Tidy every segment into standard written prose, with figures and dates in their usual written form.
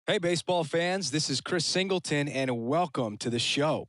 Hey, baseball fans, this is Chris Singleton, and welcome to the show.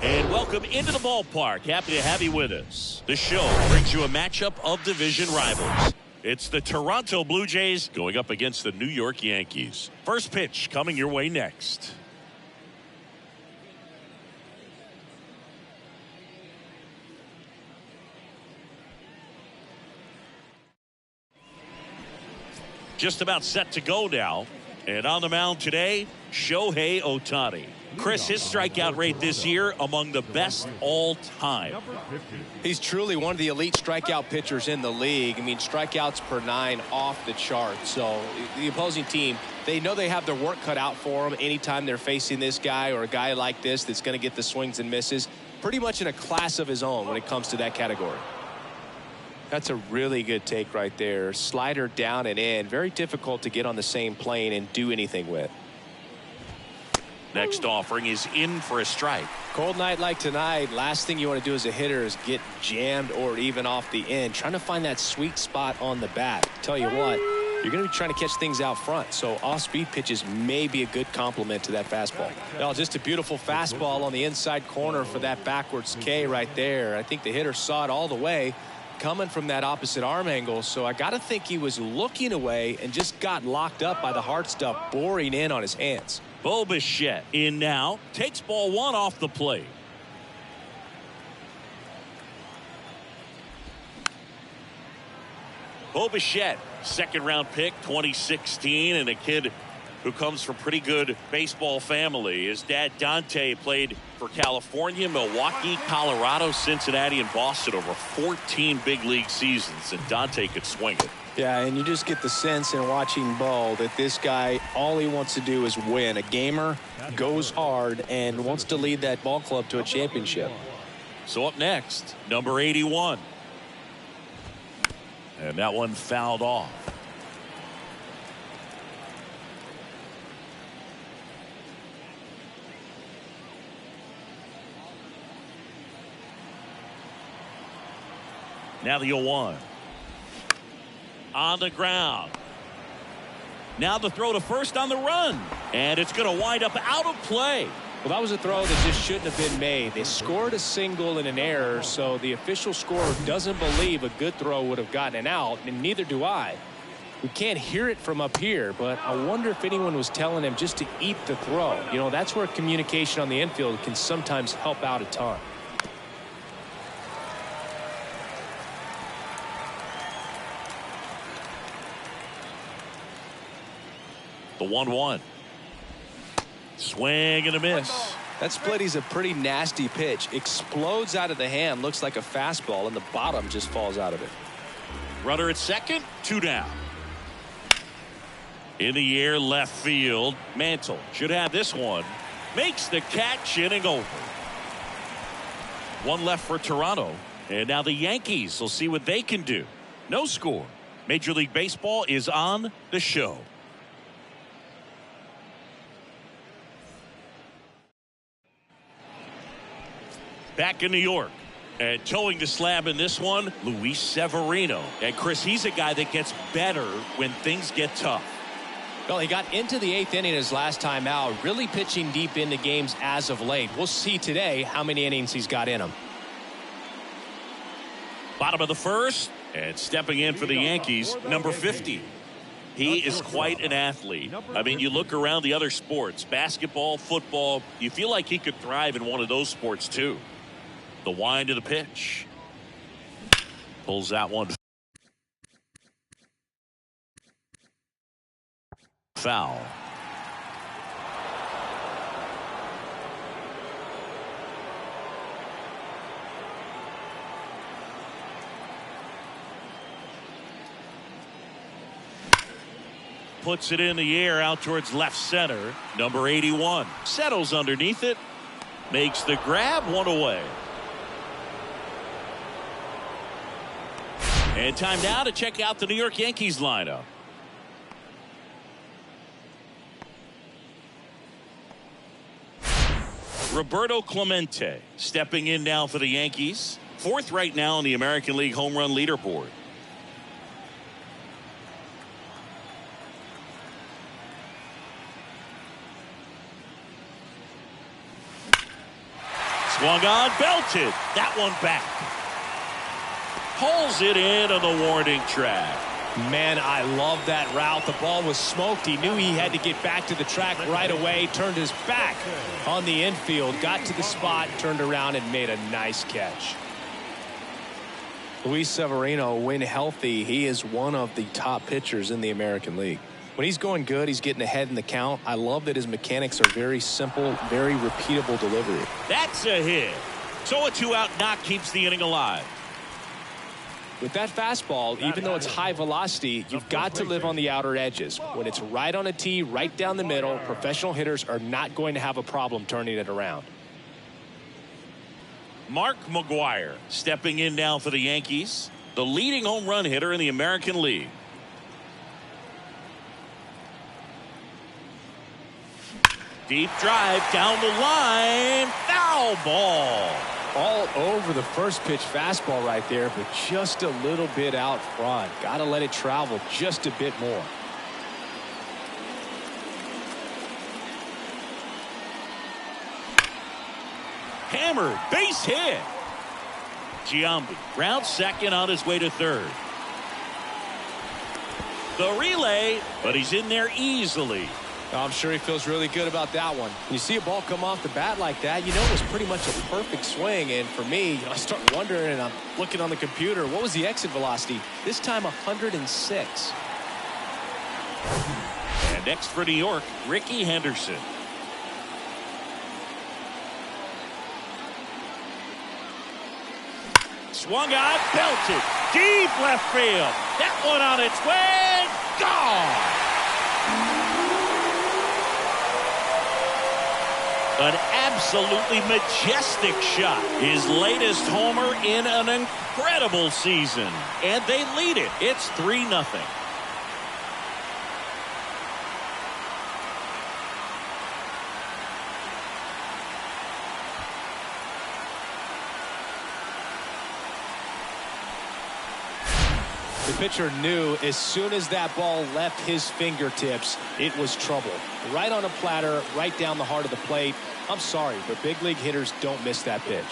And welcome into the ballpark. Happy to have you with us. The show brings you a matchup of division rivals. It's the Toronto Blue Jays going up against the New York Yankees. First pitch coming your way next. Just about set to go now. And on the mound today, Shohei Ohtani. Chris, his strikeout rate this year among the best all time. He's truly one of the elite strikeout pitchers in the league. I mean, strikeouts per 9 off the chart. So the opposing team, they know they have their work cut out for them anytime they're facing this guy or a guy like this that's going to get the swings and misses. Pretty much in a class of his own when it comes to that category. That's a really good take right there. Slider down and in. Very difficult to get on the same plane and do anything with. Next offering is in for a strike. Cold night like tonight, last thing you want to do as a hitter is get jammed or even off the end. Trying to find that sweet spot on the bat. Tell you what, you're going to be trying to catch things out front. So off-speed pitches may be a good complement to that fastball. Well, just a beautiful fastball on the inside corner for that backwards K right there. I think the hitter saw it all the way coming from that opposite arm angle. So I got to think he was looking away and just got locked up by the hard stuff boring in on his hands. Bo Bichette in now, takes ball 1 off the plate. Bo Bichette, second round pick, 2016, and a kid who comes from pretty good baseball family. His dad Dante played for California, Milwaukee, Colorado, Cincinnati, and Boston over 14 big league seasons, and Dante could swing it. Yeah, and you just get the sense in watching Bo that this guy, all he wants to do is win. A gamer, goes hard, and wants to lead that ball club to a championship. So up next, number 81. And that one fouled off. Now the 0-1. On the ground. Now the throw to first on the run. And it's going to wind up out of play. Well, that was a throw that just shouldn't have been made. They scored a single and an error, so the official scorer doesn't believe a good throw would have gotten an out, and neither do I. We can't hear it from up here, but I wonder if anyone was telling him just to eat the throw. You know, that's where communication on the infield can sometimes help out a ton. The 1-1. Swing and a miss. That split is a pretty nasty pitch. Explodes out of the hand. Looks like a fastball, and the bottom just falls out of it. Runner at second. 2 down. In the air, left field. Mantle should have this one. Makes the catch, inning over. 1 left for Toronto. And now the Yankees will see what they can do. No score. Major League Baseball is on the show. Back in New York. And towing the slab in this one, Luis Severino. And Chris, he's a guy that gets better when things get tough. Well, he got into the 8th inning his last time out, really pitching deep into games as of late. We'll see today how many innings he's got in him. Bottom of the first, and stepping in for the Yankees, number 50. He is quite an athlete. I mean, you look around the other sports, basketball, football, you feel like he could thrive in one of those sports too. The wind of the pitch. Pulls that one. Foul. puts it in the air out towards left center. Number 81 settles underneath it. Makes the grab, one away. And time now to check out the New York Yankees lineup. Roberto Clemente stepping in now for the Yankees. Fourth right now in the American League home run leaderboard. Swung on, belted. That one back. Pulls it in on the warning track. Man, I love that route. The ball was smoked. He knew he had to get back to the track right away. Turned his back on the infield. Got to the spot, turned around, and made a nice catch. Luis Severino, when healthy, he is one of the top pitchers in the American League. When he's going good, he's getting ahead in the count. I love that his mechanics are very simple, very repeatable delivery. That's a hit. So a 2-out knock keeps the inning alive. With that fastball, even though it's high velocity, you've got to live on the outer edges. When it's right on a tee, right down the middle, professional hitters are not going to have a problem turning it around. Mark McGwire stepping in now for the Yankees, the leading home run hitter in the American League. Deep drive down the line, foul ball. All over the first pitch fastball right there, but just a little bit out front. Got to let it travel just a bit more. Hammered, base hit. Giambi rounds second on his way to third. The relay, but he's in there easily. I'm sure he feels really good about that one. When you see a ball come off the bat like that, you know it was pretty much a perfect swing. And for me, I start wondering, and I'm looking on the computer, what was the exit velocity? This time 106. And next for New York, Ricky Henderson. Swung on, belted, deep left field. That one on its way, gone. An absolutely majestic shot. His latest homer in an incredible season. And they lead it. It's 3-0. The pitcher knew as soon as that ball left his fingertips, it was trouble. Right on a platter, right down the heart of the plate. I'm sorry, but big league hitters don't miss that pitch.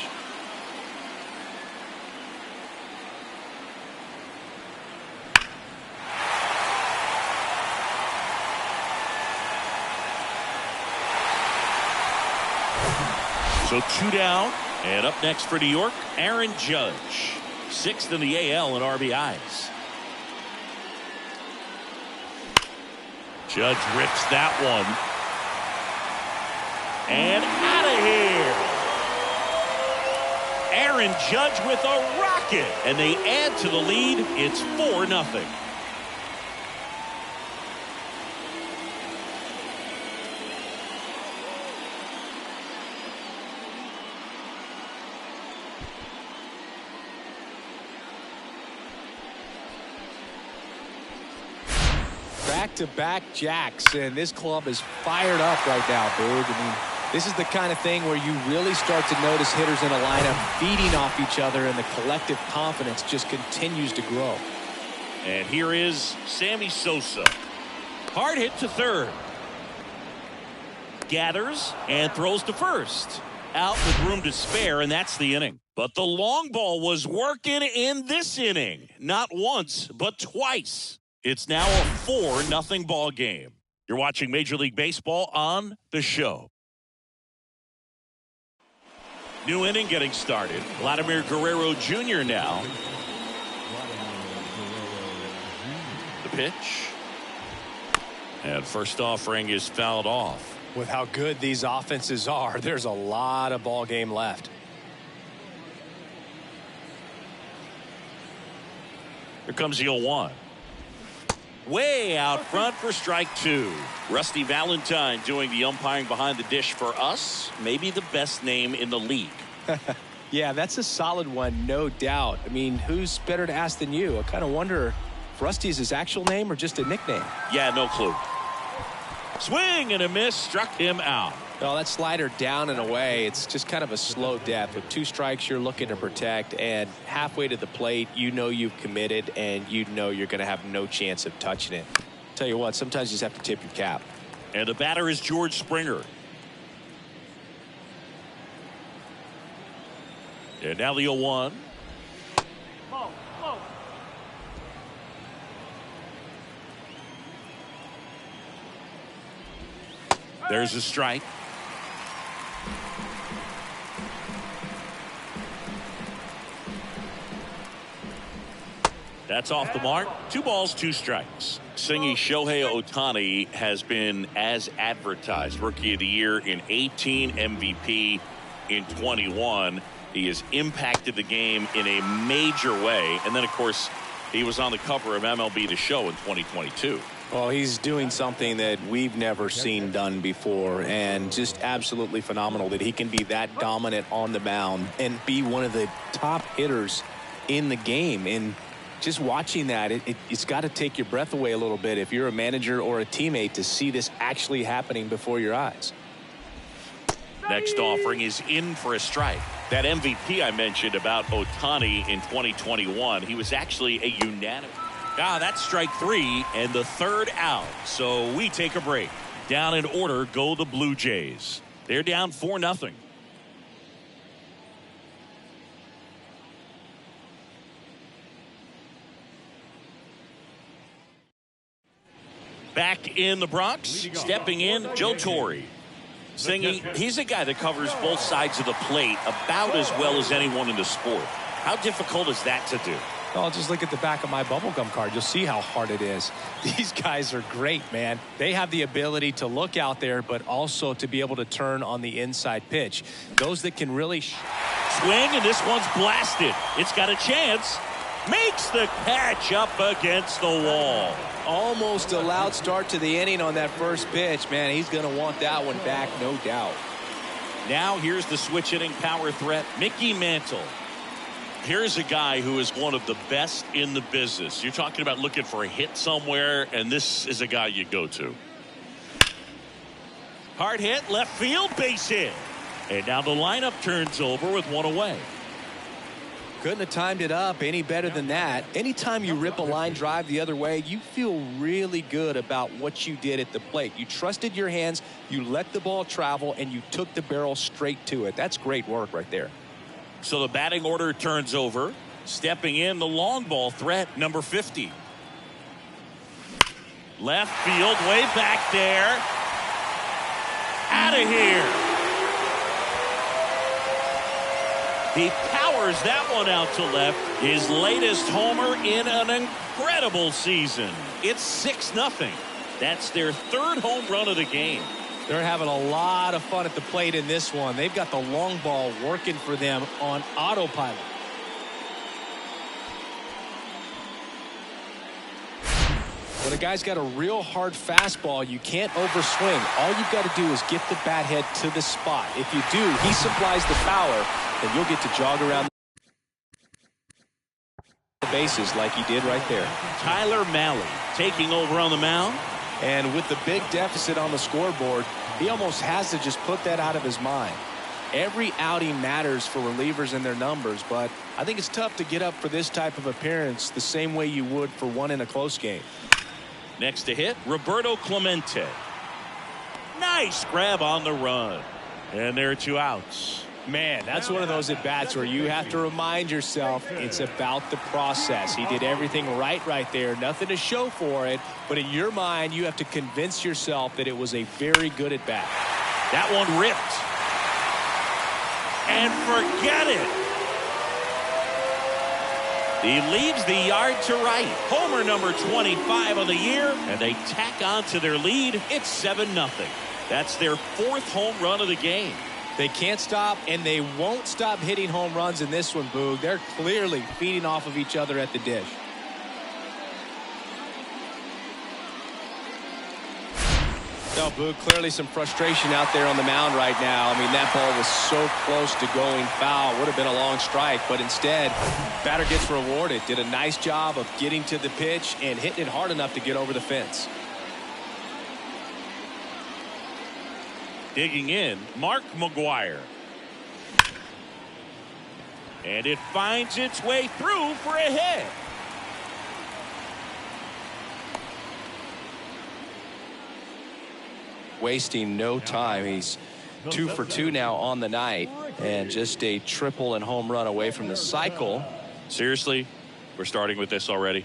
So 2 down, and up next for New York, Aaron Judge. 6th in the AL in RBIs. Judge rips that one. And out of here. Aaron Judge with a rocket. And they add to the lead. It's 4-0. Back-to-back jacks, and this club is fired up right now, Boog. I mean, this is the kind of thing where you really start to notice hitters in a lineup feeding off each other, and the collective confidence just continues to grow. And here is Sammy Sosa. Hard hit to third. Gathers and throws to first. Out with room to spare, and that's the inning. But the long ball was working in this inning. Not once, but twice. It's now a 4-0 ball game. You're watching Major League Baseball on The Show. New inning getting started. Vladimir Guerrero Jr. now. The pitch. And first offering is fouled off. With how good these offenses are, there's a lot of ball game left. Here comes the 0-1. way out front for strike 2. Rusty Valentine doing the umpiring behind the dish for us. Maybe the best name in the league. Yeah, that's a solid one, no doubt. I mean, who's better to ask than you? I kind of wonder if Rusty is his actual name or just a nickname. Yeah, no clue. Swing and a miss, struck him out. Well, that slider down and away, it's just kind of a slow death. With 2 strikes, you're looking to protect, and halfway to the plate, you know you've committed, and you know you're going to have no chance of touching it. Tell you what, sometimes you just have to tip your cap. And the batter is George Springer. And now the 0-1. There's a strike. That's off the mark. 2 balls, 2 strikes. Singy Shohei Ohtani has been as advertised. Rookie of the Year in 18, MVP in 21. He has impacted the game in a major way. And then, of course, he was on the cover of MLB The Show in 2022. Well, he's doing something that we've never seen done before, and just absolutely phenomenal that he can be that dominant on the mound and be one of the top hitters in the game. And just watching that, it's got to take your breath away a little bit if you're a manager or a teammate to see this actually happening before your eyes. Next offering is in for a strike. That MVP I mentioned about Ohtani in 2021, he was actually a unanimous. That's strike 3 and the 3rd out. So we take a break. Down in order go the Blue Jays. They're down 4-0. Back in the Bronx, stepping in, Joe Torre. Singy, he's a guy that covers both sides of the plate about as well as anyone in the sport. How difficult is that to do? Well, just look at the back of my bubblegum card. You'll see how hard it is. These guys are great, man. They have the ability to look out there, but also to be able to turn on the inside pitch. Those that can really swing, and this one's blasted. It's got a chance. Makes the catch up against the wall. Almost a loud start to the inning on that first pitch. Man, he's going to want that one back, no doubt. Now here's the switch hitting power threat, Mickey Mantle. Here's a guy who is one of the best in the business. You're talking about looking for a hit somewhere, and this is a guy you go to. Hard hit, left field, base hit. And now the lineup turns over with 1 away. Couldn't have timed it up any better than that. Anytime you rip a line drive the other way, you feel really good about what you did at the plate. You trusted your hands, you let the ball travel, and you took the barrel straight to it. That's great work right there. So the batting order turns over. Stepping in, the long ball threat, number 50. Left field, way back there. Out of here. He powers that one out to left. His latest homer in an incredible season. It's 6-0. That's their 3rd home run of the game. They're having a lot of fun at the plate in this one. They've got the long ball working for them on autopilot. When a guy's got a real hard fastball, you can't overswing. All you've got to do is get the bat head to the spot. If you do, he supplies the power, and you'll get to jog around the bases like he did right there. Tyler Mahle taking over on the mound. And with the big deficit on the scoreboard, he almost has to just put that out of his mind. Every outing matters for relievers and their numbers, but I think it's tough to get up for this type of appearance the same way you would for one in a close game. Next to hit, Roberto Clemente. Nice grab on the run. And there are 2 outs. Man, that's one of those at-bats where you have to remind yourself it's about the process. He did everything right there. Nothing to show for it, but in your mind, you have to convince yourself that it was a very good at-bat. That one ripped. And forget it. He leaves the yard to right. Homer number 25 of the year, and they tack on to their lead. It's 7-0. That's their 4th home run of the game. They can't stop, and they won't stop hitting home runs in this one, Boog. They're clearly feeding off of each other at the dish. No, Boog, clearly some frustration out there on the mound right now. I mean, that ball was so close to going foul. Would have been a long strike, but instead, batter gets rewarded. Did a nice job of getting to the pitch and hitting it hard enough to get over the fence. Digging in, Mark McGuire. And it finds its way through for a hit. Wasting no time. He's 2 for 2 now on the night, and just a triple and home run away from the cycle. Seriously, we're starting with this already.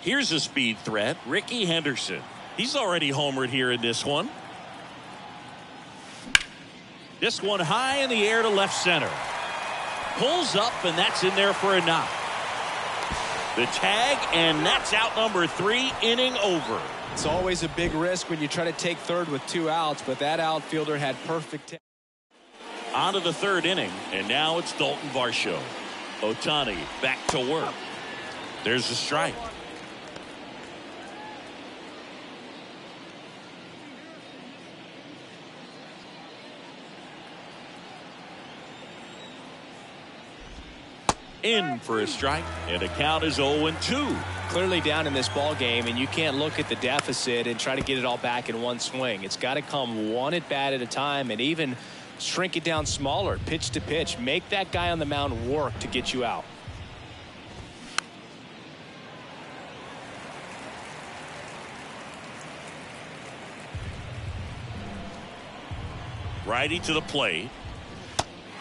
Here's a speed threat, Ricky Henderson. He's already homered here in this one. This one high in the air to left center. Pulls up, and that's in there for a knock. The tag, and that's out number 3, inning over. It's always a big risk when you try to take third with 2 outs, but that outfielder had perfect. On to the 3rd inning, and now it's Dalton Varsho. Ohtani back to work. There's a strike. In for a strike, and the count is 0-2. Clearly down in this ball game, and you can't look at the deficit and try to get it all back in one swing. It's got to come one at bat at a time, and even shrink it down smaller, pitch to pitch. Make that guy on the mound work to get you out. Righty to the plate.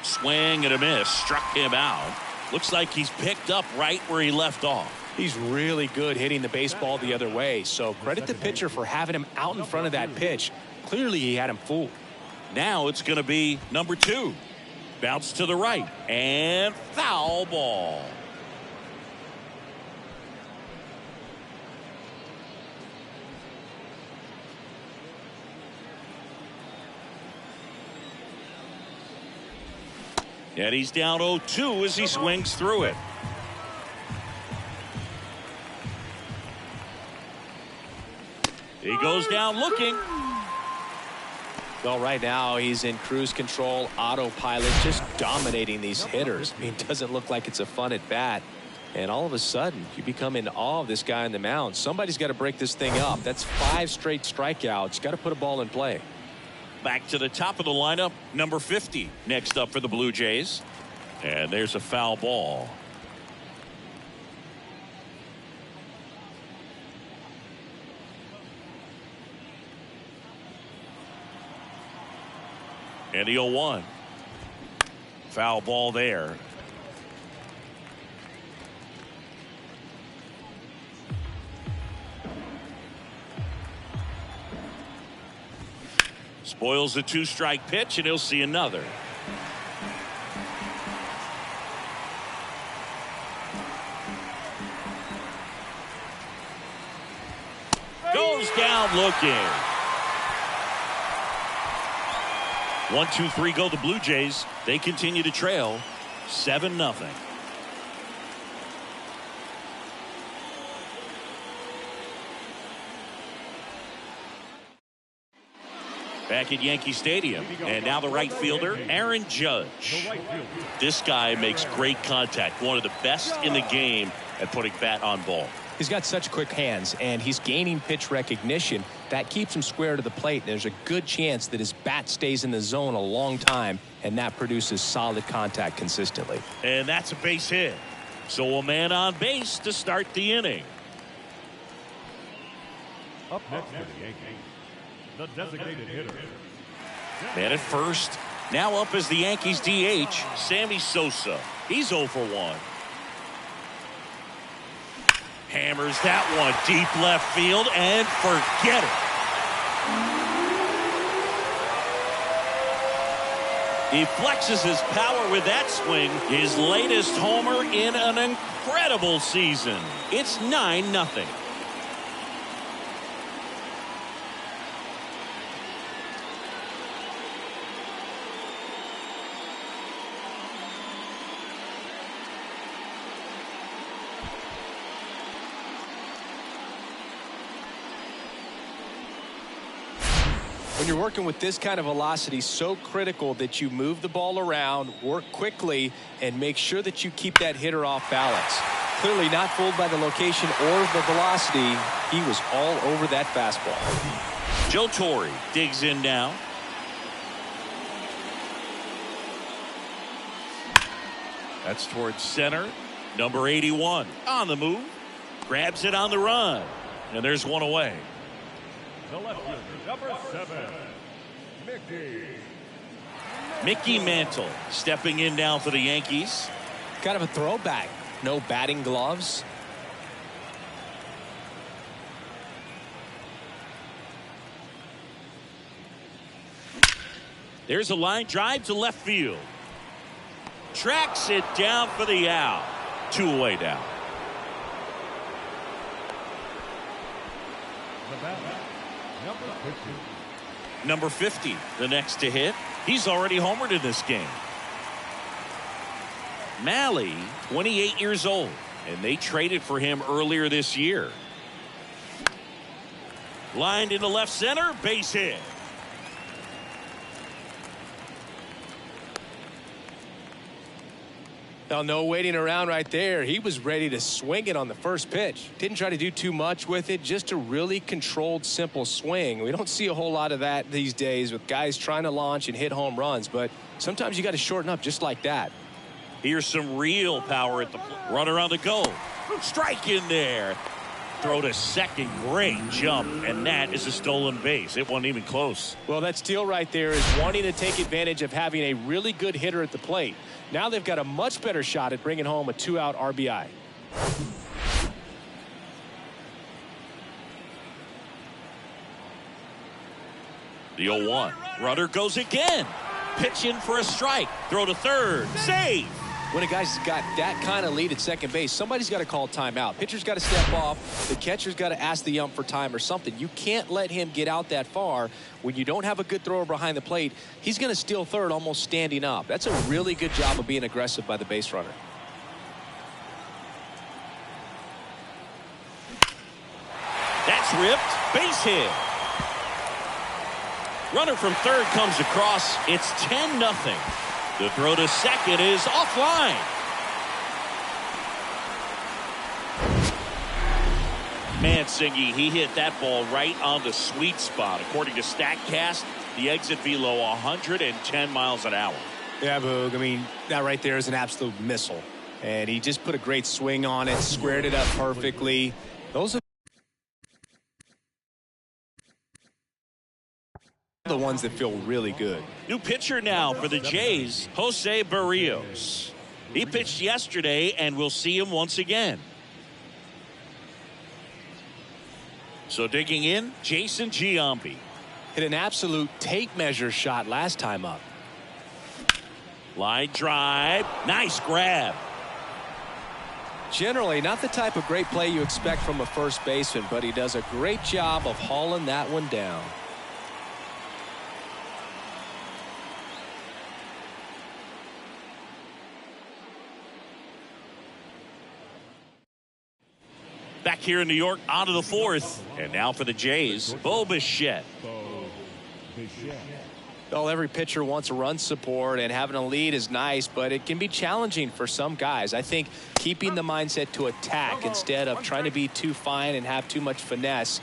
Swing and a miss. Struck him out. Looks like he's picked up right where he left off. He's really good hitting the baseball the other way, so credit the pitcher for having him out in front of that pitch. Clearly he had him fooled. Now it's going to be number 2. Bounce to the right, and foul ball. And he's down 0-2 as he swings through it. He goes down looking. Well, right now he's in cruise control, autopilot, just dominating these hitters. I mean, it doesn't look like it's a fun at bat. And all of a sudden, you become in awe of this guy on the mound. Somebody's got to break this thing up. That's 5 straight strikeouts. Got to put a ball in play. Back to the top of the lineup, number 50. Next up for the Blue Jays. And there's a foul ball. And the 0-1. Foul ball there. Spoils the 2-strike pitch, and he'll see another. Goes down looking. 1, 2, 3 go the Blue Jays. They continue to trail 7-0. Back at Yankee Stadium, and now the right fielder, Aaron Judge. This guy makes great contact, one of the best in the game at putting bat on ball. He's got such quick hands, and he's gaining pitch recognition. That keeps him square to the plate. There's a good chance that his bat stays in the zone a long time, and that produces solid contact consistently. And that's a base hit. So a man on base to start the inning. Up next for the Yankees, the designated hitter. Man at first. Now up as the Yankees DH, Sammy Sosa. He's 0 for 1. Hammers that one deep left field and forget it. He flexes his power with that swing. His latest homer in an incredible season. It's 9-0. When you're working with this kind of velocity, so critical that you move the ball around, work quickly, and make sure that you keep that hitter off balance. Clearly not fooled by the location or the velocity. He was all over that fastball. Joe Torre digs in now. That's towards center. Number 81 on the move. Grabs it on the run. And there's one away. The left fielder, number 7, Mickey Mantle stepping in now for the Yankees. Kind of a throwback. No batting gloves. There's a line drive to left field. Tracks it down for the out. 2 away now. the batter, number 50. Number 50, the next to hit. He's already homered in this game. Malley, 28 years old, and they traded for him earlier this year. Lined into left center, base hit. Well, no waiting around right there. He was ready to swing it on the first pitch. Didn't try to do too much with it. Just a really controlled, simple swing. We don't see a whole lot of that these days with guys trying to launch and hit home runs. But sometimes you got to shorten up just like that. Here's some real power at the plate. Runner on the go. Strike in there. Throw to second. Great jump. And that is a stolen base. It wasn't even close. Well, that steal right there is wanting to take advantage of having a really good hitter at the plate. Now they've got a much better shot at bringing home a 2-out RBI. The 0-1. Runner goes again. Pitch in for a strike. Throw to third. Save. When a guy's got that kind of lead at second base, somebody's got to call timeout. Pitcher's got to step off. The catcher's got to ask the ump for time or something. You can't let him get out that far. When you don't have a good thrower behind the plate, he's going to steal third almost standing up. That's a really good job of being aggressive by the base runner. That's ripped. Base hit. Runner from third comes across. It's 10-0. The throw to second is offline. Mansingi, he hit that ball right on the sweet spot. According to StatCast, the exit velo 110 miles an hour. Yeah, Boog. I mean, that right there is an absolute missile. And he just put a great swing on it, squared it up perfectly. Those are the ones that feel really good. New pitcher now for the Jays, Jose Barrios. He pitched yesterday, and we'll see him once again. So digging in, Jason Giambi. Hit an absolute tape measure shot last time up. Line drive. Nice grab. Generally, not the type of great play you expect from a first baseman, but he does a great job of hauling that one down. Back here in New York, on to the fourth. And now for the Jays, Bo Bichette. Well, every pitcher wants a run support, and having a lead is nice, but it can be challenging for some guys. I think keeping the mindset to attack instead of trying to be too fine and have too much finesse.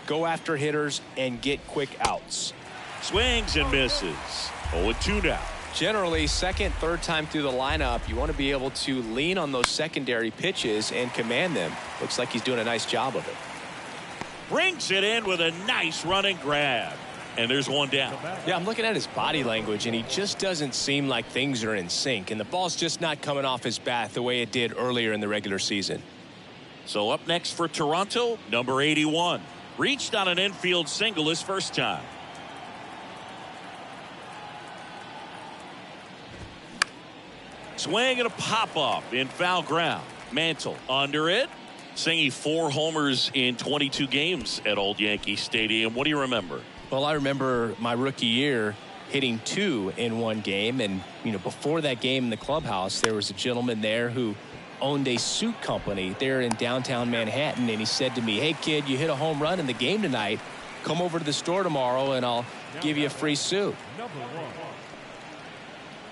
Go after hitters and get quick outs. Swings and misses. 0-2 now. Generally, second, third time through the lineup, you want to be able to lean on those secondary pitches and command them. Looks like he's doing a nice job of it. Brings it in with a nice running grab. And there's one down. Yeah, I'm looking at his body language, and he just doesn't seem like things are in sync. And the ball's just not coming off his bat the way it did earlier in the regular season. So up next for Toronto, number 81. Reached on an infield single his first time. Swing and a pop-up in foul ground. Mantle under it. Singing 4 homers in 22 games at Old Yankee Stadium. What do you remember? Well, I remember my rookie year hitting 2 in one game. And, before that game in the clubhouse, there was a gentleman there who owned a suit company there in downtown Manhattan. And he said to me, "Hey, kid, you hit a home run in the game tonight. come over to the store tomorrow and I'll give you a free suit.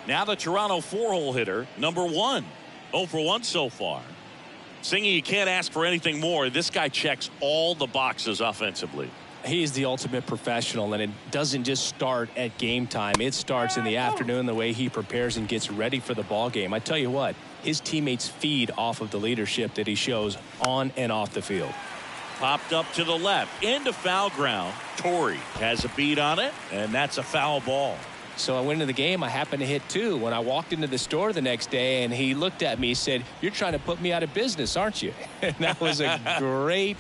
Now the Toronto 4-hole hitter, number 1. 0 for 1 so far. Singy, you can't ask for anything more. This guy checks all the boxes offensively. He's the ultimate professional, and it doesn't just start at game time. It starts in the afternoon, the way he prepares and gets ready for the ball game. I tell you what, his teammates feed off of the leadership that he shows on and off the field. Popped up to the left, into foul ground. Torrey has a beat on it, and that's a foul ball. So I went into the game. I happened to hit 2 when I walked into the store the next day, and he looked at me and said, "You're trying to put me out of business, aren't you?" And that was a great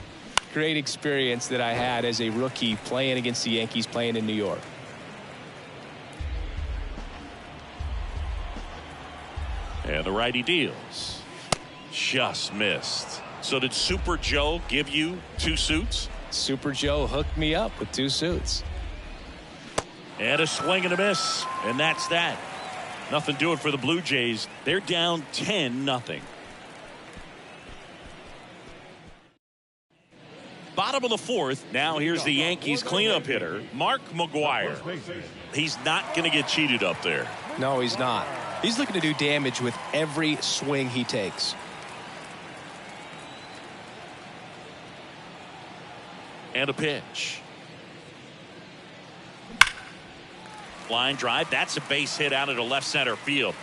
experience that I had as a rookie playing against the Yankees, playing in New York. And the righty deals. Just missed. So did Super Joe give you 2 suits? Super Joe hooked me up with 2 suits. And a swing and a miss. And that's that. Nothing doing for the Blue Jays. They're down 10-0. Bottom of the 4th. Now here's the Yankees cleanup hitter, Mark McGwire. He's not going to get cheated up there. No, he's not. He's looking to do damage with every swing he takes. And a pitch. Line drive. That's a base hit out into left center field.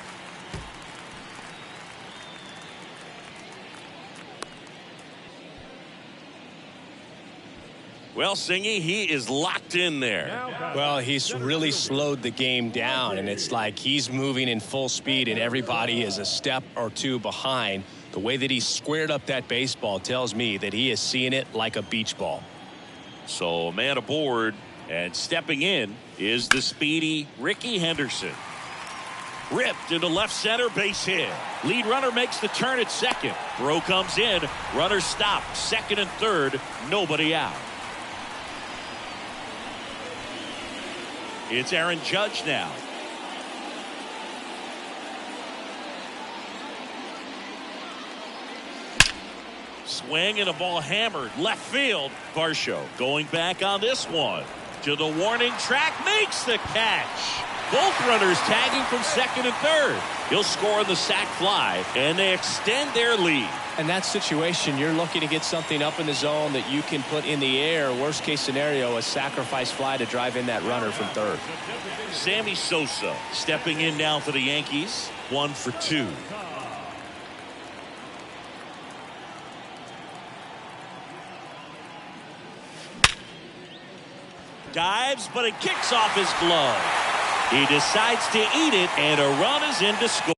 Well, Singy, he is locked in there. Well, he's really slowed the game down, and it's like he's moving in full speed, and everybody is a step or 2 behind. The way that he squared up that baseball tells me that he is seeing it like a beach ball. So, man aboard, and stepping in is the speedy Ricky Henderson. Ripped into left center, base hit. Lead runner makes the turn at second. Throw comes in. Runner stopped. Second and third. Nobody out. It's Aaron Judge now. Swing and a ball hammered left field. Varsho going back on this one to the warning track, makes the catch. Both runners tagging from second and third. He'll score on the sac fly, and they extend their lead. In that situation, you're looking to get something up in the zone that you can put in the air. Worst case scenario, a sacrifice fly to drive in that runner from third. Sammy Sosa stepping in now for the Yankees. 1 for 2. Dives, but it kicks off his glove. He decides to eat it, and a run is in to score.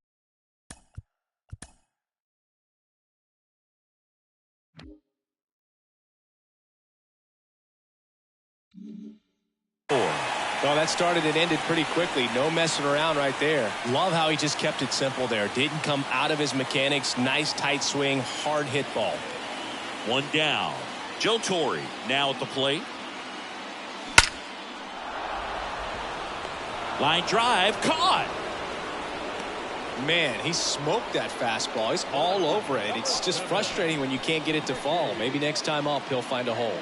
Well, that started and ended pretty quickly. No messing around right there. Love how he just kept it simple there. Didn't come out of his mechanics. Nice tight swing, hard hit ball. 1 down. Joe Torre now at the plate. Line drive, caught. Man, he smoked that fastball. He's all over it. It's just frustrating when you can't get it to fall. Maybe next time up, he'll find a hole.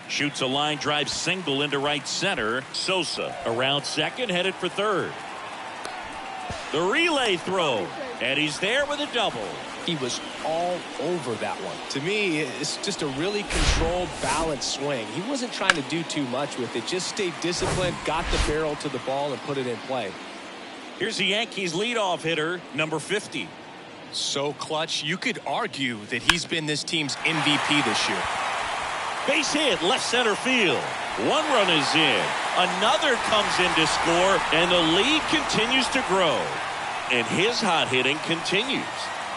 Shoots a line drive single into right center. Sosa around second, headed for third. The relay throw, and he's there with a double. He was all over that one. To me, it's just a really controlled, balanced swing. He wasn't trying to do too much with it. Just stayed disciplined, got the barrel to the ball, and put it in play. Here's the Yankees leadoff hitter, number 50. So clutch, you could argue that he's been this team's MVP this year. Base hit, left center field. 1 run is in. Another comes in to score, and the lead continues to grow. And his hot hitting continues.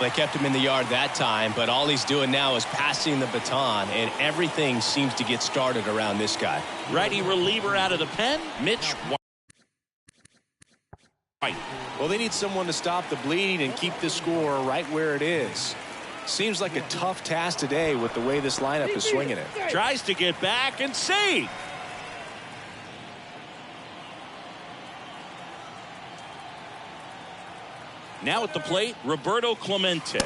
They kept him in the yard that time, but all he's doing now is passing the baton, and everything seems to get started around this guy. Righty reliever out of the pen, Mitch White. Well, they need someone to stop the bleeding and keep the score right where it is. Seems like a tough task today with the way this lineup is swinging it. Tries to get back and save. Now at the plate, Roberto Clemente.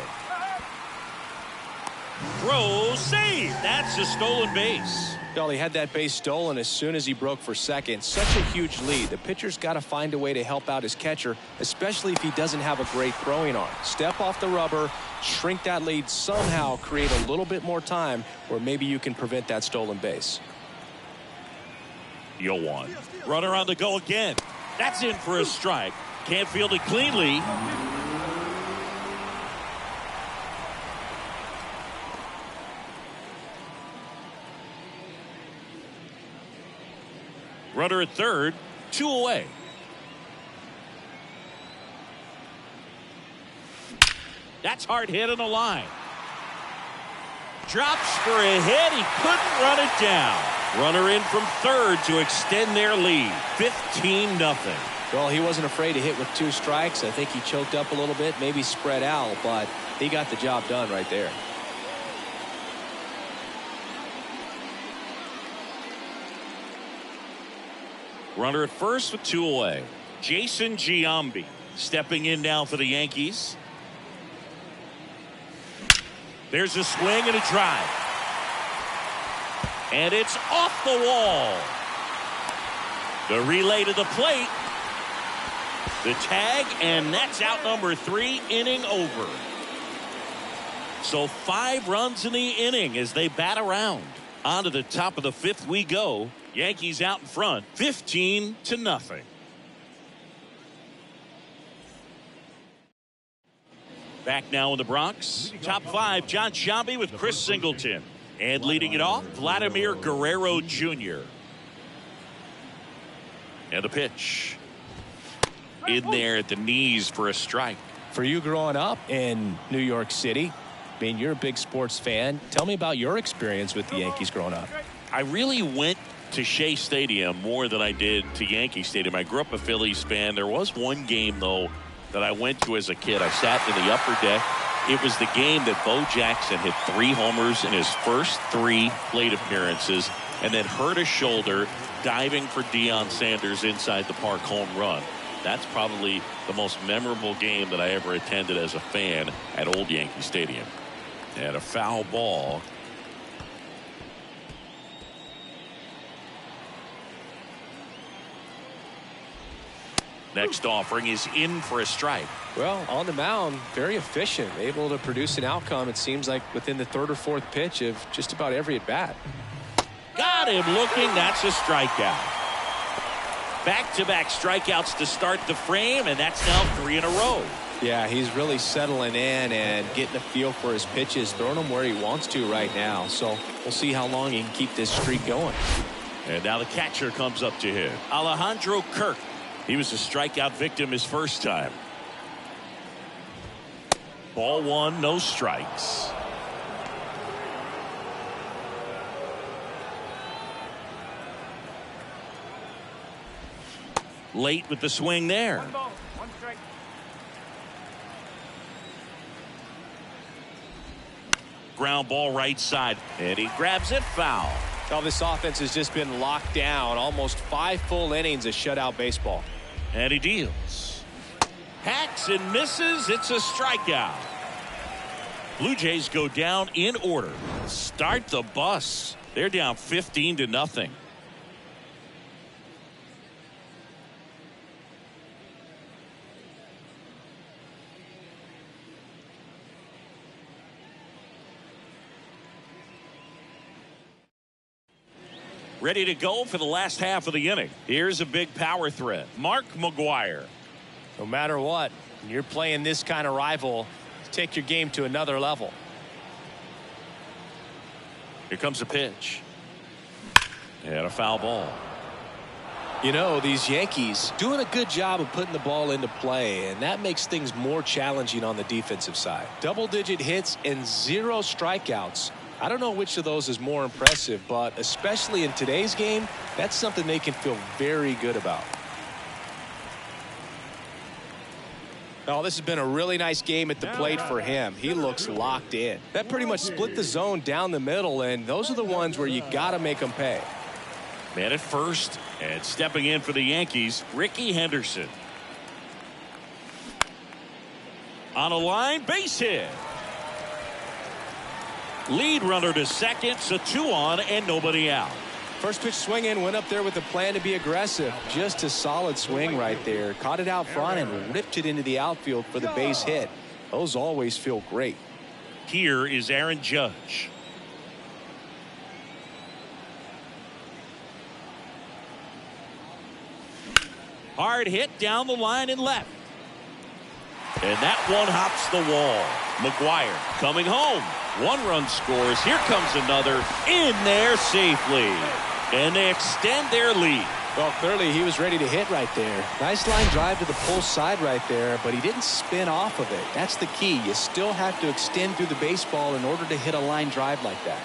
Throw, save. That's a stolen base. Well, he had that base stolen as soon as he broke for second. Such a huge lead. The pitcher's got to find a way to help out his catcher, especially if he doesn't have a great throwing arm. Step off the rubber, shrink that lead somehow, create a little bit more time where maybe you can prevent that stolen base. 0-1. Runner on the go again. That's in for a strike. Can't field it cleanly. Runner at third, 2 away. That's hard hit on the line. Drops for a hit. He couldn't run it down. Runner in from third to extend their lead. 15-0. Well, he wasn't afraid to hit with 2 strikes. I think he choked up a little bit, maybe spread out, but he got the job done right there. Runner at first with 2 away. Jason Giambi stepping in now for the Yankees. There's a swing and a drive. And it's off the wall. The relay to the plate. The tag, and that's out number 3, inning over. So 5 runs in the inning as they bat around. On to the top of the 5th we go. Yankees out in front, 15-0. Back now in the Bronx. Top 5, John Sciambi with Chris Singleton. And leading it off, Vladimir Guerrero Jr. And the pitch. In there at the knees for a strike. For you growing up in New York City, I mean, you're a big sports fan. Tell me about your experience with the Yankees growing up. I really went to Shea Stadium more than I did to Yankee Stadium. I grew up a Phillies fan. There was one game, though, that I went to as a kid. I sat in the upper deck. It was the game that Bo Jackson hit 3 homers in his first 3 plate appearances and then hurt his shoulder diving for Deion Sanders inside the park home run. That's probably the most memorable game that I ever attended as a fan at Old Yankee Stadium. And a foul ball. Next offering is in for a strike. Well, on the mound, very efficient, able to produce an outcome, it seems like, within the 3rd or 4th pitch of just about every at-bat. Got him looking. That's a strikeout. Back-to-back strikeouts to start the frame, and that's now 3 in a row. Yeah, he's really settling in and getting a feel for his pitches, throwing them where he wants to right now. So we'll see how long he can keep this streak going. And now the catcher comes up to him. Alejandro Kirk. He was a strikeout victim his first time. Ball 1, no strikes. Late with the swing there. 1 ball, 1 strike. Ground ball right side, and he grabs it foul. Well, this offense has just been locked down. Almost 5 full innings of shutout baseball. And he deals. Hacks and misses. It's a strikeout. Blue Jays go down in order. Start the bus. They're down 15-0. Ready to go for the last half of the inning. Here's a big power threat. Mark McGwire. No matter what, when you're playing this kind of rival, take your game to another level. Here comes a pitch. And a foul ball. You know, these Yankees doing a good job of putting the ball into play, and that makes things more challenging on the defensive side. Double-digit hits and 0 strikeouts. I don't know which of those is more impressive, but especially in today's game, that's something they can feel very good about. Oh, this has been a really nice game at the plate for him. He looks locked in. That pretty much split the zone down the middle, and those are the ones where you got to make them pay. Man at first, and stepping in for the Yankees, Ricky Henderson. On a line, base hit. Lead runner to second, so 2 on and nobody out. First pitch swinging, went up there with a plan to be aggressive. Just a solid swing right there. Caught it out front and ripped it into the outfield for the base hit. Those always feel great. Here is Aaron Judge. Hard hit down the line and left. And that one hops the wall. McGuire coming home. 1 run scores. Here comes another in there safely. And they extend their lead. Well, clearly he was ready to hit right there. Nice line drive to the pull side right there, but he didn't spin off of it. That's the key. You still have to extend through the baseball in order to hit a line drive like that.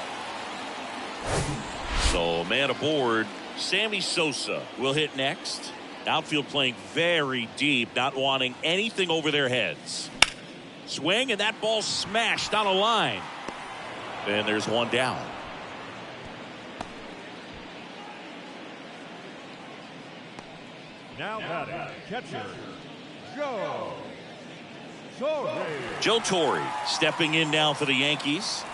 So man aboard. Sammy Sosa will hit next. Outfield playing very deep, not wanting anything over their heads. Swing, and that ball smashed on a line. And there's 1 down. Now batting, catcher, Joe Torre stepping in now for the Yankees.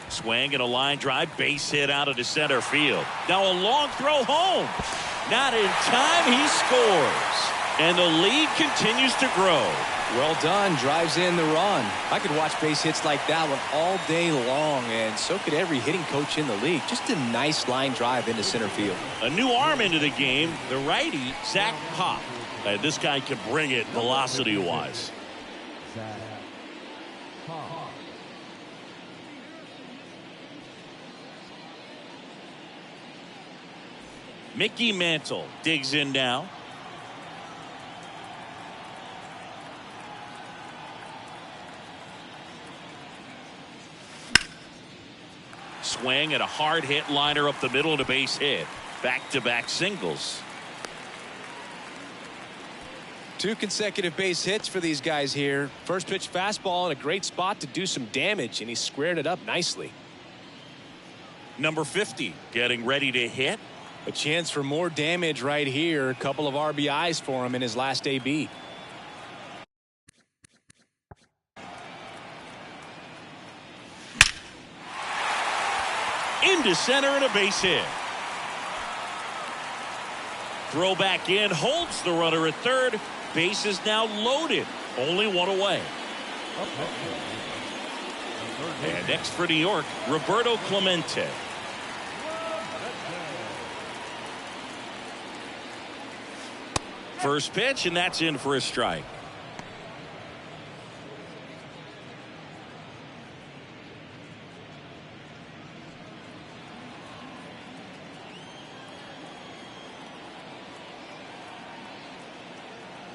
Swing and a line drive, base hit out of center field. Now a long throw home. Not in time, he scores. And the lead continues to grow. Well done, drives in the run. I could watch base hits like that one all day long, and so could every hitting coach in the league. Just a nice line drive into center field. A new arm into the game, the righty, Zach Pop. And this guy can bring it velocity-wise. Mickey Mantle digs in now. Swing and a hard hit liner up the middle and a base hit. Back-to-back singles. 2 consecutive base hits for these guys here. First pitch fastball in a great spot to do some damage, and he squared it up nicely. Number 50 getting ready to hit. A chance for more damage right here. A couple of RBIs for him in his last AB. Into center and a base hit. Throw back in, holds the runner at third. Base is now loaded. Only 1 away. And next for New York, Roberto Clemente. First pitch, and that's in for a strike.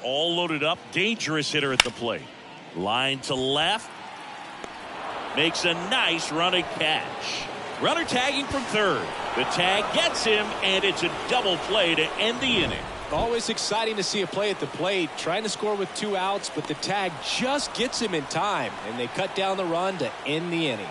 All loaded up, dangerous hitter at the plate. Line to left. Makes a nice running catch. Runner tagging from third. The tag gets him, and it's a double play to end the inning. Always exciting to see a play at the plate, trying to score with 2 outs, but the tag just gets him in time, and they cut down the run to end the inning.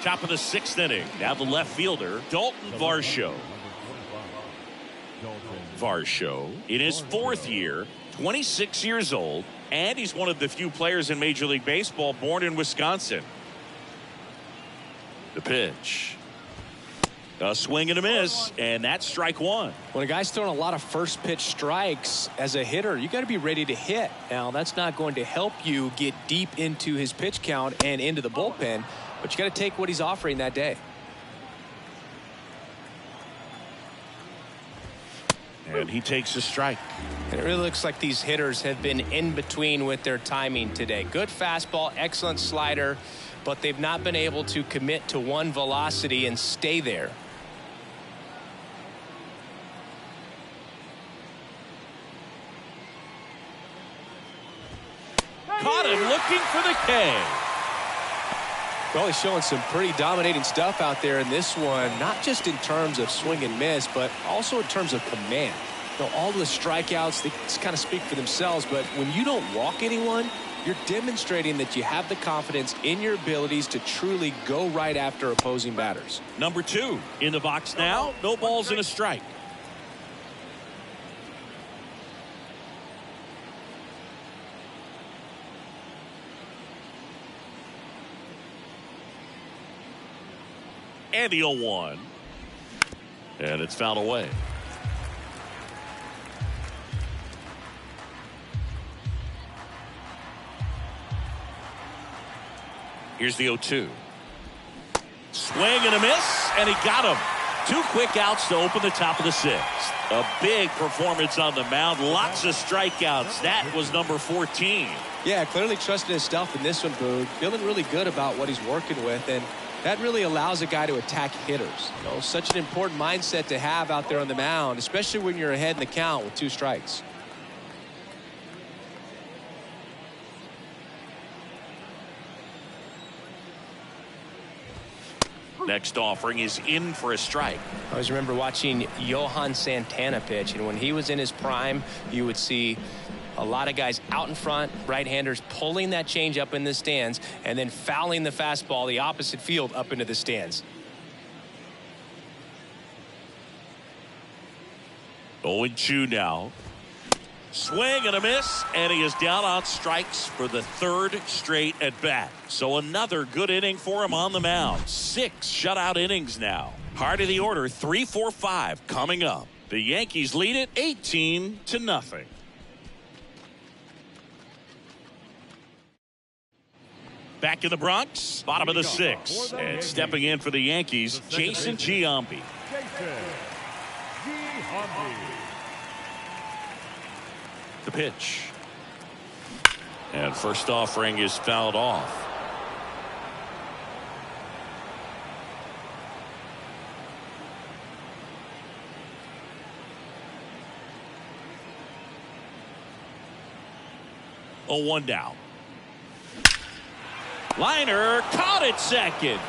Top of the 6th inning. Now the left fielder, Dalton Varsho. Varsho in his 4th year, 26 years old, and he's one of the few players in Major League Baseball born in Wisconsin. The pitch. A swing and a miss, and that's strike 1. When a guy's throwing a lot of first pitch strikes as a hitter, you got to be ready to hit. Now, that's not going to help you get deep into his pitch count and into the bullpen, but you got to take what he's offering that day. And he takes a strike. And it really looks like these hitters have been in between with their timing today. Good fastball, excellent slider, but they've not been able to commit to one velocity and stay there. Caught him looking for the K. Well, he's showing some pretty dominating stuff out there in this one, not just in terms of swing and miss, but also in terms of command. You know, all the strikeouts, they kind of speak for themselves, but when you don't walk anyone, you're demonstrating that you have the confidence in your abilities to truly go right after opposing batters. Number 2 in the box now. No balls and a strike. And the 0-1. And it's fouled away. Here's the 0-2. Swing and a miss, and he got him. 2 quick outs to open the top of the 6th. A big performance on the mound. Lots of strikeouts. That was number 14. Yeah, clearly trusting his stuff in this one, Boog. Feeling really good about what he's working with, and that really allows a guy to attack hitters. You know, such an important mindset to have out there on the mound, especially when you're ahead in the count with 2 strikes. Next offering is in for a strike. I always remember watching Johan Santana pitch, and when he was in his prime, you would see a lot of guys out in front, right-handers pulling that change up in the stands and then fouling the fastball the opposite field up into the stands. 0-2 now. Swing and a miss, and he is down on strikes for the 3rd straight at bat. So another good inning for him on the mound. 6 shutout innings now. Heart of the order, 3-4-5 coming up. The Yankees lead it 18-0. Back in the Bronx, bottom of the 6th, and stepping in for the Yankees, Jason Giambi. The pitch. And first offering is fouled off. Oh, 1 down. Liner caught it second.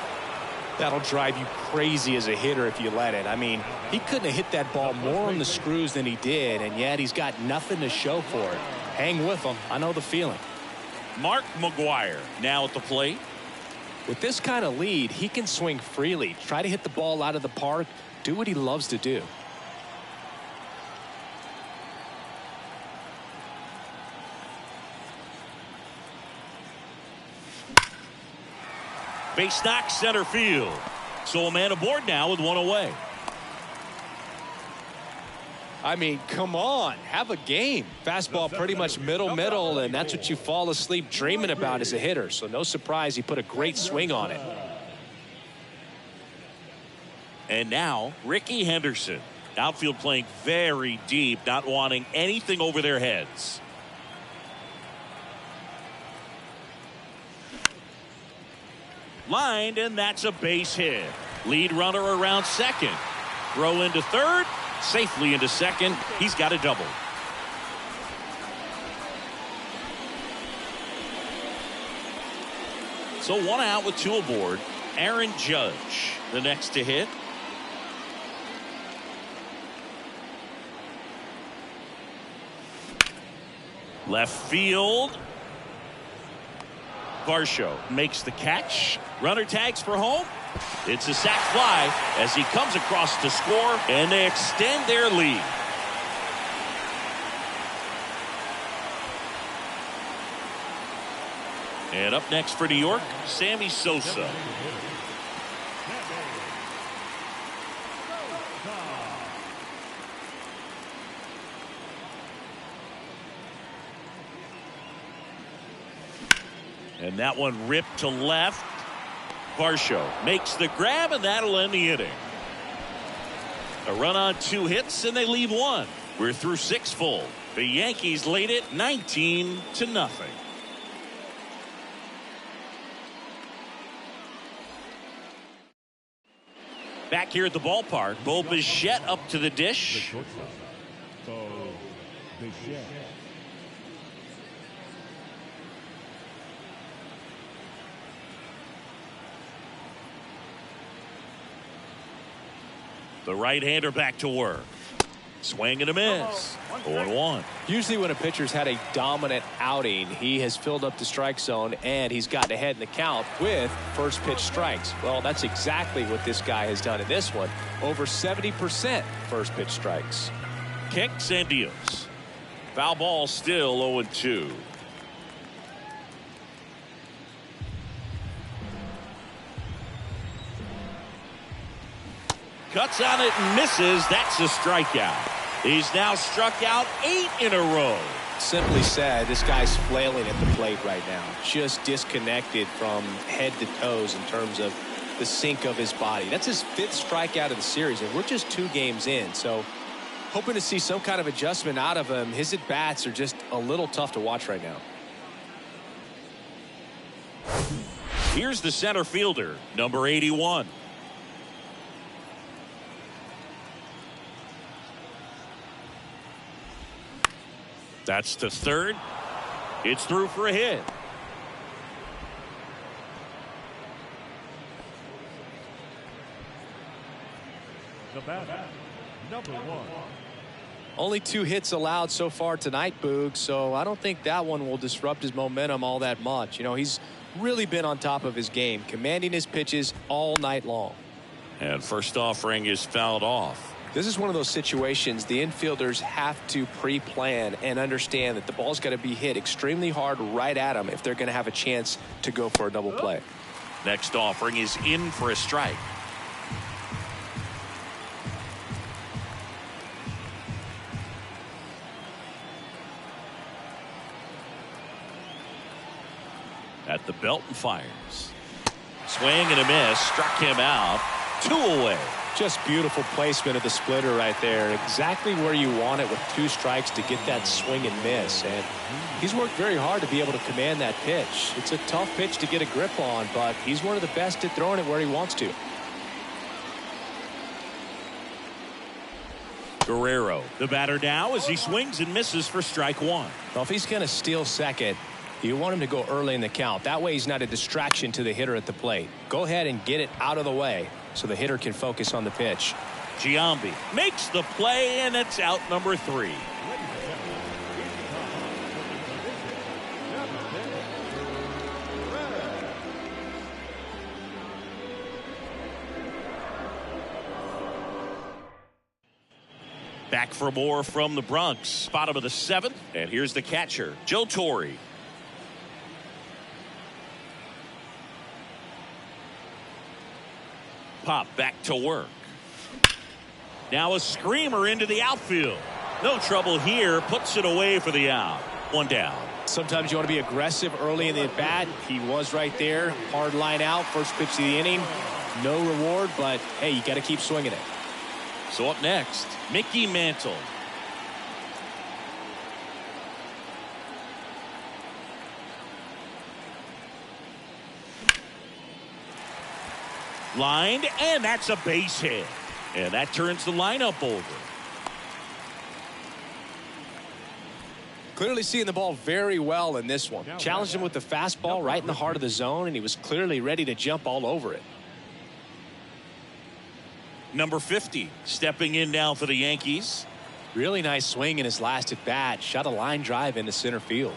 That'll drive you crazy as a hitter if you let it. I mean, he couldn't have hit that ball more on the screws than he did, and yet he's got nothing to show for it. Hang with him. I know the feeling. Mark McGuire now at the plate. With this kind of lead, he can swing freely, try to hit the ball out of the park, do what he loves to do. Base knock center field. So a man aboard now with 1 away. I mean, come on, have a game. Fastball pretty much middle, and that's what you fall asleep dreaming about as a hitter. So no surprise he put a great swing on it. And now Ricky Henderson. Outfield playing very deep, not wanting anything over their heads. Lined, and that's a base hit. Lead runner around second. Throw into third. Safely into second. He's got a double. So 1 out with 2 aboard. Aaron Judge, the next to hit. Left field. Varsho makes the catch. Runner tags for home. It's a sac fly as he comes across to score, and they extend their lead. And up next for New York, Sammy Sosa. And that one ripped to left. Varsho makes the grab, and that'll end the inning. A run on 2 hits, and they leave 1. We're through 6 full. The Yankees lead it 19-0. Back here at the ballpark, Bo Bichette up to the dish. Bo Bichette. The right-hander back to work. Swing and a miss. 0-1. Usually when a pitcher's had a dominant outing, he has filled up the strike zone and he's gotten ahead in the count with first pitch strikes. Well, that's exactly what this guy has done in this one. Over 70% first pitch strikes. Kicks and deals. Foul ball, still 0-2. Cuts on it and misses. That's a strikeout. He's now struck out 8 in a row. Simply said, this guy's flailing at the plate right now. Just disconnected from head to toes in terms of the sink of his body. That's his 5th strikeout of the series, and we're just 2 games in. So hoping to see some kind of adjustment out of him. His at-bats are just a little tough to watch right now. Here's the center fielder, number 81. That's to third. It's through for a hit. The batter, number 1. Only 2 hits allowed so far tonight, Boog, so I don't think that one will disrupt his momentum all that much. You know, he's really been on top of his game, commanding his pitches all night long. And first offering is fouled off. This is one of those situations the infielders have to pre-plan and understand that the ball's got to be hit extremely hard right at them if they're going to have a chance to go for a double play. Next offering is in for a strike. At the belt and fires. Swing and a miss. Struck him out. 2 away. Just beautiful placement of the splitter right there. Exactly where you want it with 2 strikes to get that swing and miss. And he's worked very hard to be able to command that pitch. It's a tough pitch to get a grip on, but he's one of the best at throwing it where he wants to. Guerrero, the batter now as he swings and misses for strike 1. Well, if he's going to steal second, you want him to go early in the count. That way he's not a distraction to the hitter at the plate. Go ahead and get it out of the way so the hitter can focus on the pitch. Giambi makes the play, and it's out number 3. Back for more from the Bronx. Bottom of the 7th, and here's the catcher, Joe Torre. Pop back to work. Now a screamer into the outfield. No trouble here. Puts it away for the out. 1 down. Sometimes you want to be aggressive early in the at-bat. He was right there. Hard line out. First pitch of the inning. No reward, but hey, you got to keep swinging it. So up next, Mickey Mantle. Lined, and that's a base hit. And that turns the lineup over. Clearly seeing the ball very well in this one. Challenged him with the fastball right in the heart of the zone, and he was clearly ready to jump all over it. Number 50 stepping in now for the Yankees. Really nice swing in his last at bat. Shot a line drive into center field.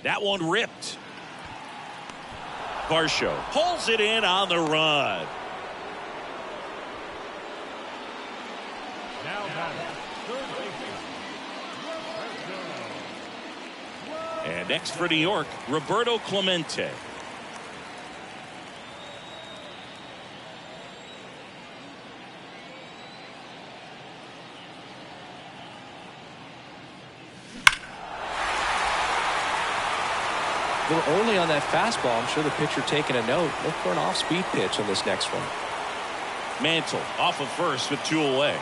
That one ripped. Varsho pulls it in on the run. Now batting, third baseman. And next for New York, Roberto Clemente. A little early on that fastball. I'm sure the pitcher taking a note. Look for an off-speed pitch on this next one. Mantle off of first with 2 away.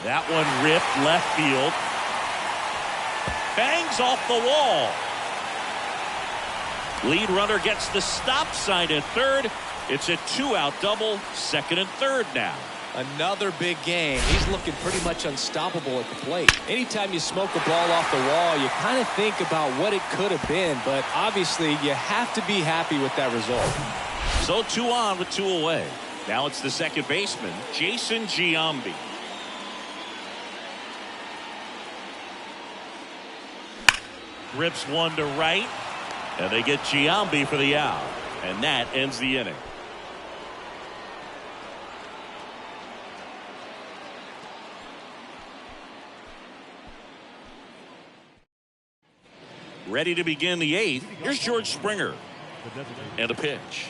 That one ripped left field. Bangs off the wall. Lead runner gets the stop sign at third. It's a 2-out double, second and third now. Another big game. He's looking pretty much unstoppable at the plate. Anytime you smoke a ball off the wall, you kind of think about what it could have been, but obviously you have to be happy with that result. So 2 on with 2 away. Now it's the second baseman, Jason Giambi. Rips one to right, and they get Giambi for the out, and that ends the inning. Ready to begin the 8th. Here's George Springer. And a pitch.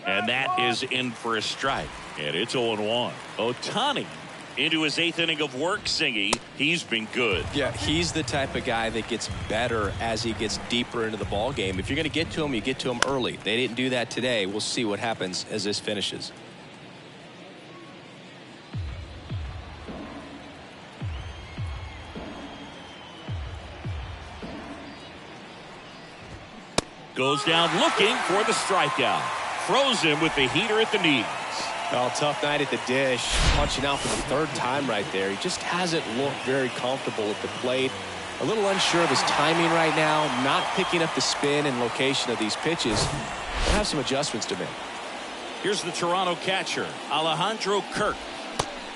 And that is in for a strike. And it's 0-1. Ohtani into his 8th inning of work singing. He's been good. Yeah, he's the type of guy that gets better as he gets deeper into the ball game. If you're going to get to him, you get to him early. They didn't do that today. We'll see what happens as this finishes. Goes down looking for the strikeout. Throws him with the heater at the knees. Oh, tough night at the dish. Punching out for the 3rd time right there. He just hasn't looked very comfortable at the plate. A little unsure of his timing right now. Not picking up the spin and location of these pitches. We'll have some adjustments to make. Here's the Toronto catcher, Alejandro Kirk.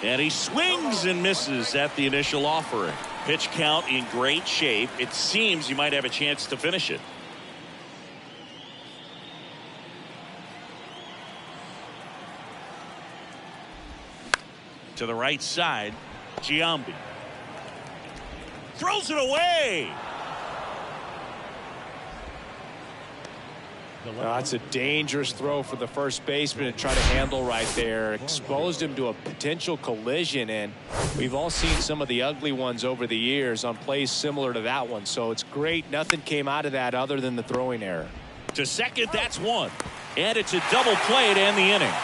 And he swings and misses at the initial offering. Pitch count in great shape. It seems he might have a chance to finish it. To the right side, Giambi. Throws it away. That's a dangerous throw for the first baseman to try to handle right there. Exposed him to a potential collision, and we've all seen some of the ugly ones over the years on plays similar to that one. So it's great nothing came out of that other than the throwing error. To second, that's one. And it's a double play to end the inning.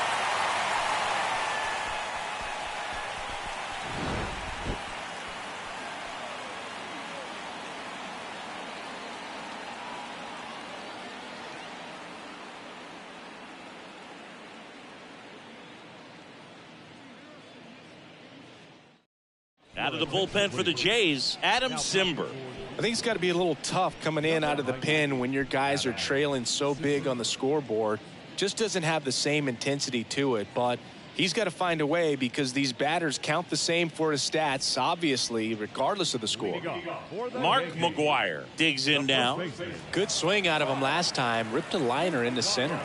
Out of the bullpen for the Jays, Adam Simber. I think it's got to be a little tough coming in out of the pen when your guys are trailing so big on the scoreboard. Just doesn't have the same intensity to it, but he's got to find a way because these batters count the same for his stats, obviously, regardless of the score. Mark McGwire digs in now. Good swing out of him last time. Ripped a liner into center.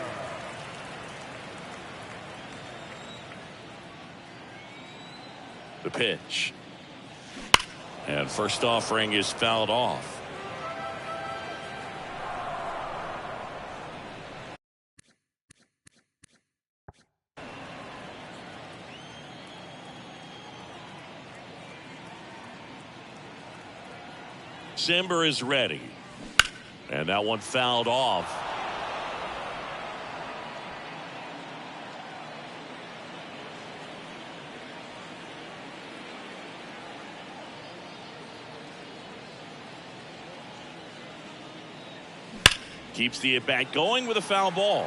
The pitch. And first offering is fouled off. Simber is ready. And that one fouled off. Keeps the at-bat going with a foul ball.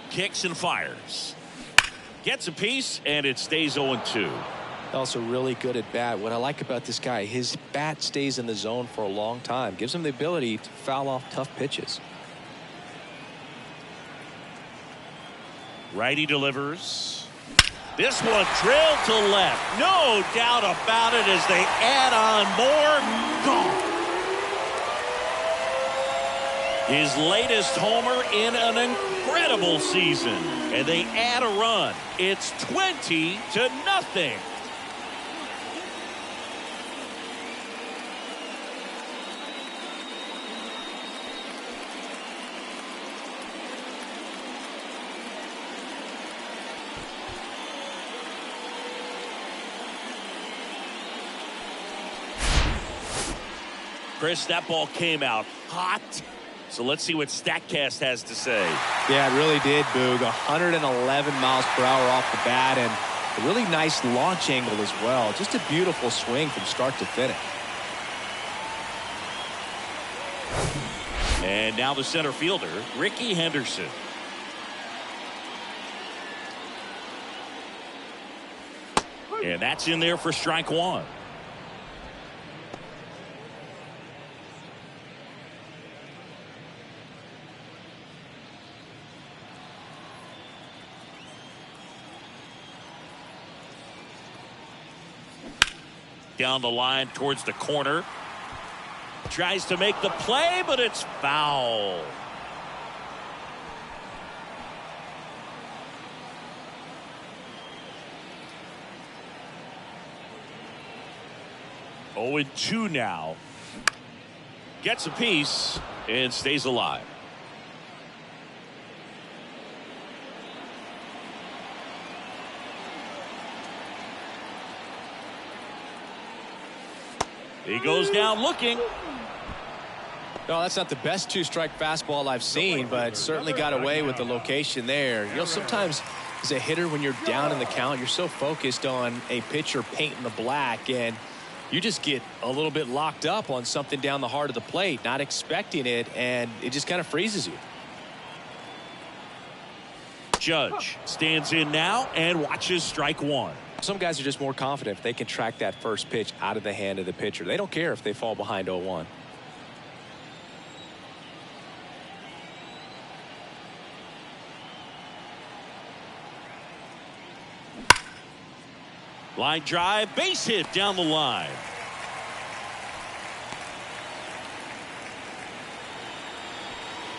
Kicks and fires. Gets a piece, and it stays 0-2. Also really good at bat. What I like about this guy, his bat stays in the zone for a long time. Gives him the ability to foul off tough pitches. Righty delivers. This one drilled to left. No doubt about it as they add on more. Gone. His latest homer in an incredible season. And they add a run. It's 20-0. Chris, that ball came out hot. So let's see what StatCast has to say. Yeah, it really did, Boog. 111 miles per hour off the bat, and a really nice launch angle as well. Just a beautiful swing from start to finish. And now the center fielder, Ricky Henderson. And that's in there for strike one. Down the line towards the corner. Tries to make the play, but it's foul. Oh, and 2 now. Gets a piece and stays alive. He goes down looking. No, that's not the best two-strike fastball I've seen, but certainly got away with the location there. You know, sometimes as a hitter, when you're down in the count, you're so focused on a pitcher painting the black, and you just get a little bit locked up on something down the heart of the plate, not expecting it, and it just kind of freezes you. Judge stands in now and watches strike one. Some guys are just more confident if they can track that first pitch out of the hand of the pitcher. They don't care if they fall behind 0-1. Line drive, base hit down the line.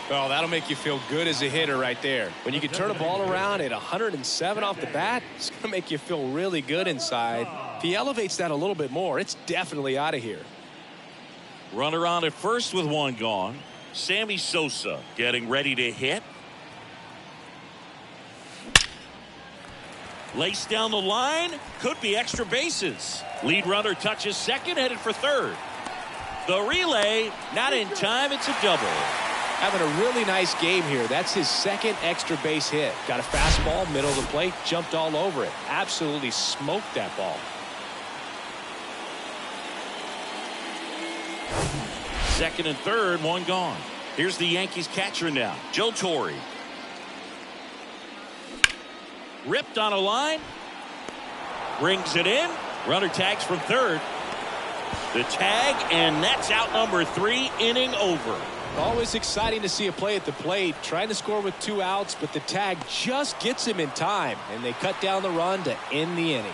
Well, that'll make you feel good as a hitter right there. When you can turn a ball around at 107 off the bat, it's going to make you feel really good inside. If he elevates that a little bit more, it's definitely out of here. Runner on at first with 1 gone. Sammy Sosa getting ready to hit. Lace down the line. Could be extra bases. Lead runner touches second, headed for third. The relay, not in time. It's a double. Having a really nice game here. That's his second extra base hit. Got a fastball, middle of the plate, jumped all over it. Absolutely smoked that ball. Second and third, 1 gone. Here's the Yankees catcher now, Joe Torre. Ripped on a line. Brings it in. Runner tags from third. The tag, and that's out number 3, inning over. Always exciting to see a play at the plate, trying to score with 2 outs, but the tag just gets him in time, and they cut down the run to end the inning.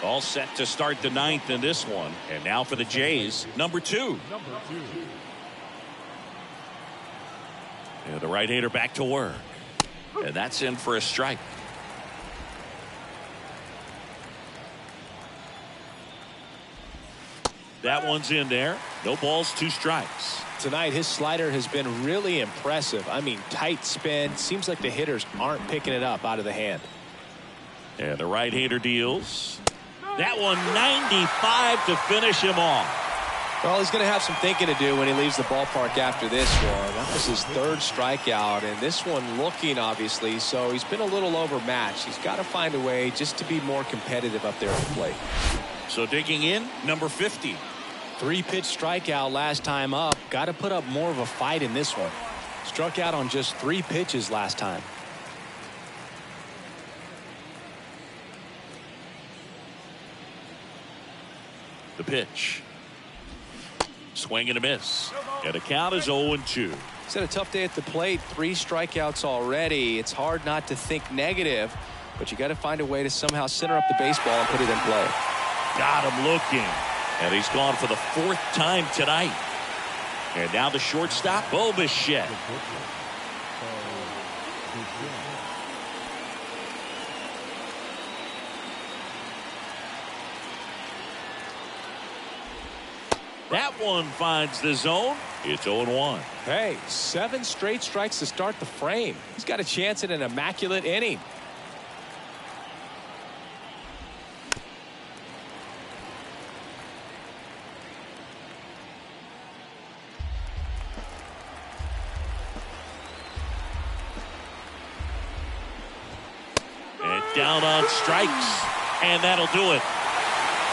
All set to start the 9th in this one. And now for the Jays, number 2. And the right-hander back to work. And that's in for a strike. That one's in there. No balls, 2 strikes. Tonight, his slider has been really impressive. I mean, tight spin. Seems like the hitters aren't picking it up out of the hand. And the right-hander deals. That one 95 to finish him off. Well, he's going to have some thinking to do when he leaves the ballpark after this one. That was his 3rd strikeout, and this one looking, obviously, so he's been a little overmatched. He's got to find a way just to be more competitive up there at the plate. So digging in, number 50. 3-pitch strikeout last time up. Got to put up more of a fight in this one. Struck out on just 3 pitches last time. The pitch. Swing and a miss. And the count is 0-2. He's had a tough day at the plate. 3 strikeouts already. It's hard not to think negative, but you got to find a way to somehow center up the baseball and put it in play. Got him looking. And he's gone for the 4th time tonight. And now the shortstop, Bo Bichette. That one finds the zone. It's 0-1. Hey, 7 straight strikes to start the frame. He's got a chance at an immaculate inning. And down on strikes. And that'll do it.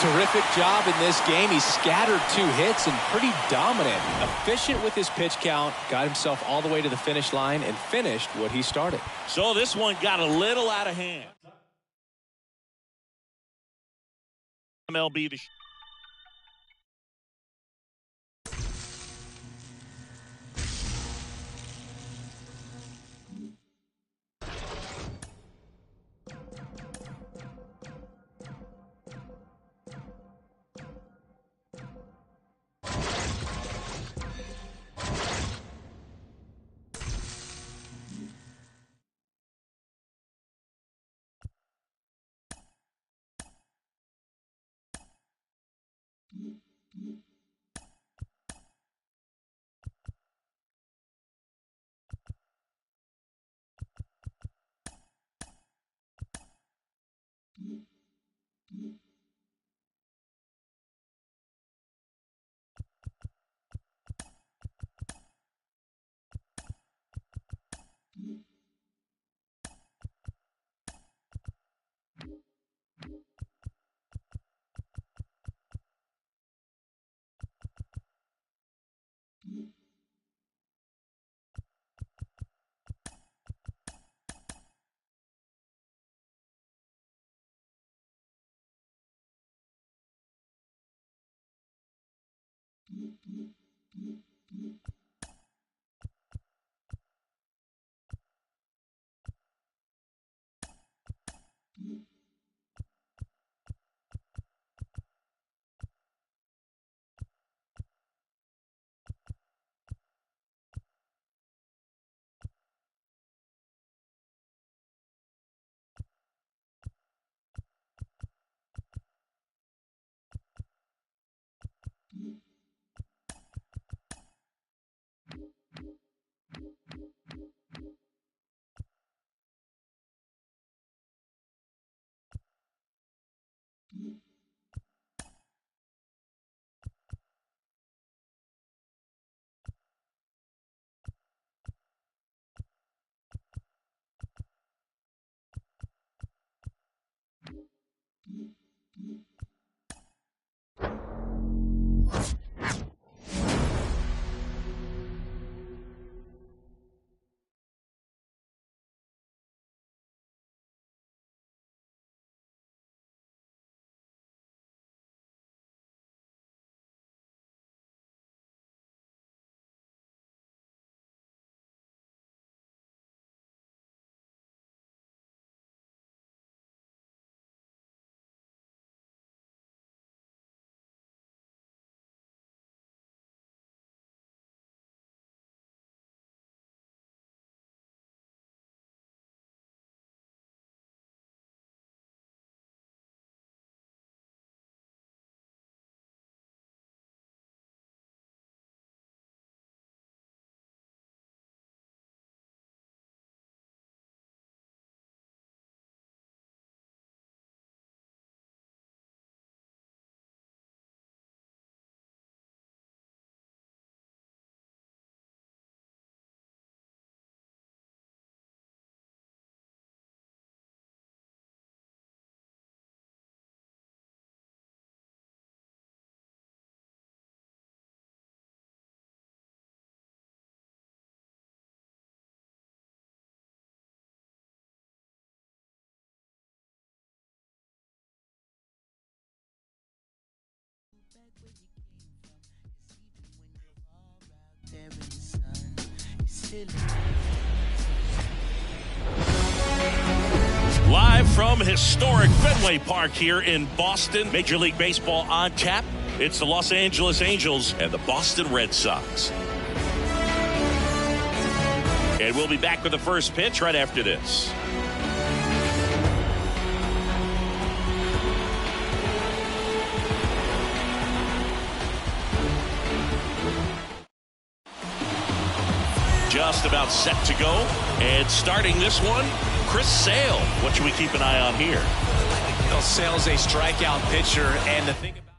Terrific job in this game. He scattered 2 hits and pretty dominant. Efficient with his pitch count. Got himself all the way to the finish line and finished what he started. So this one got a little out of hand. MLB to live from historic Fenway Park here in Boston. Major League Baseball on tap. It's the Los Angeles Angels and the Boston Red Sox. And we'll be back with the first pitch right after this. just about set to go. And starting this one, Chris Sale. What should we keep an eye on here? Sale's a strikeout pitcher, and the thing about